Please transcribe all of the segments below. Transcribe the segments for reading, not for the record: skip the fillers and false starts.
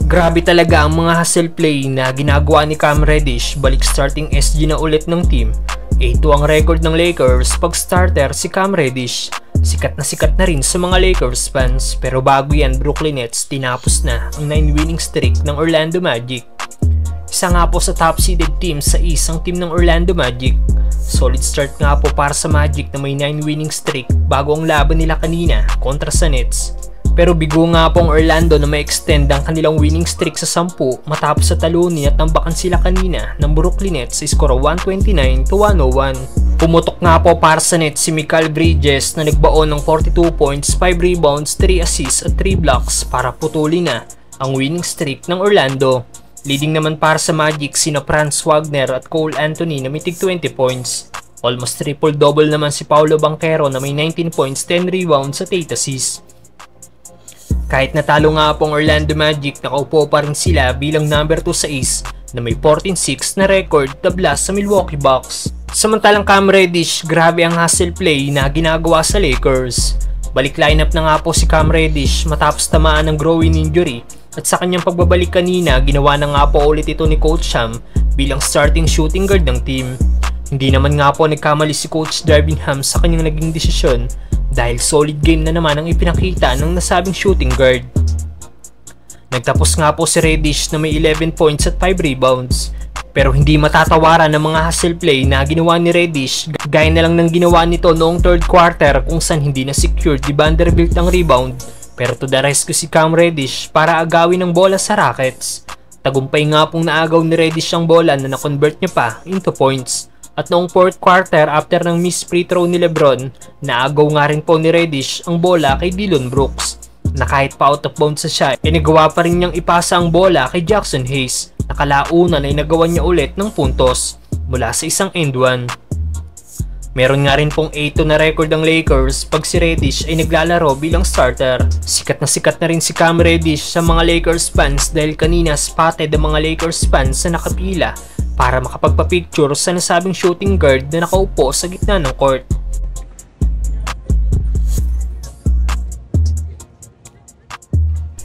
Grabe talaga ang mga hustle play na ginagawa ni Cam Reddish balik starting SG na ulit ng team. 8-2 ang record ng Lakers pag starter si Cam Reddish. Sikat na rin sa mga Lakers fans, pero bago yan Brooklyn Nets tinapos na ang 9 winning streak ng Orlando Magic. Isa nga po sa top seeded team sa isang team ng Orlando Magic. Solid start nga po para sa Magic na may 9 winning streak bago ang laban nila kanina kontra sa Nets. Pero bigo nga po ang Orlando na ma-extend ang kanilang winning streak sa 10 matapos sa talunin at tambakan sila kanina ng Brooklyn Nets sa skora 129-101. Pumutok nga po para sa Nets si Mikal Bridges na nagbaon ng 42 points, 5 rebounds, 3 assists at 3 blocks para putulin na ang winning streak ng Orlando. Leading naman para sa Magic sina Franz Wagner at Cole Anthony na may tig 20 points. Almost triple-double naman si Paolo Banchero na may 19 points, 10 rebounds at 8 assists. Kahit natalo nga po ang Orlando Magic, nakaupo pa rin sila bilang number 2 sa East na may 14-6 na record tabla sa Milwaukee Bucks. Samantalang Cam Reddish, grabe ang hustle play na ginagawa sa Lakers. Balik lineup na nga po si Cam Reddish matapos tamaan ng growing injury at sa kanyang pagbabalik kanina, ginawa na nga po ulit ito ni Coach Sham bilang starting shooting guard ng team. Hindi naman nga po nagkamali si Coach Darvin Ham sa kanyang naging desisyon dahil solid game na naman ang ipinakita ng nasabing shooting guard. Nagtapos nga po si Reddish na may 11 points at 5 rebounds. Pero hindi matatawaran ng mga hustle play na ginawa ni Reddish gaya na lang ng ginawa nito noong third quarter kung saan hindi na secured ni Vanderbilt ang rebound. Pero to the rescue si Cam Reddish para agawin ang bola sa Rockets. Tagumpay nga pong naagaw ni Reddish ang bola na na-convert niya pa into points. At noong fourth quarter after ng miss free throw ni Lebron, naagaw nga rin po ni Reddish ang bola kay Dillon Brooks. Na kahit pa out of bounds na siya, nagawa pa rin niyang ipasa ang bola kay Jackson Hayes. Nakalaunan ay nagawa niya ulit ng puntos mula sa isang end one. Meron nga rin pong 8-2 na record ng Lakers pag si Reddish ay naglalaro bilang starter. Sikat na rin si Cam Reddish sa mga Lakers fans dahil kanina spotted ang mga Lakers fans na nakapila para makapagpa-picture sa nasabing shooting guard na nakaupo sa gitna ng court.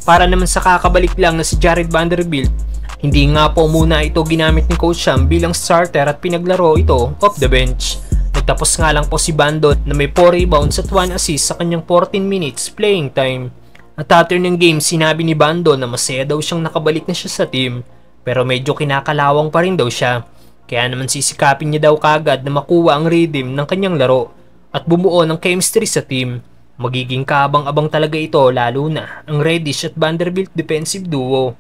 Para naman sa kakabalik lang na si Jared Vanderbilt, hindi nga po muna ito ginamit ni Coach Sham bilang starter at pinaglaro ito off the bench. Nagtapos nga lang po si Bandon na may 4 rebounds at 1 assist sa kanyang 14 minutes playing time. At after ng game, sinabi ni Bandon na masaya daw siyang nakabalik na siya sa team. Pero medyo kinakalawang pa rin daw siya. Kaya naman sisikapin niya daw kagad na makuha ang rhythm ng kanyang laro at bumuo ng chemistry sa team. Magiging kaabang-abang talaga ito lalo na ang Reddish at Vanderbilt defensive duo.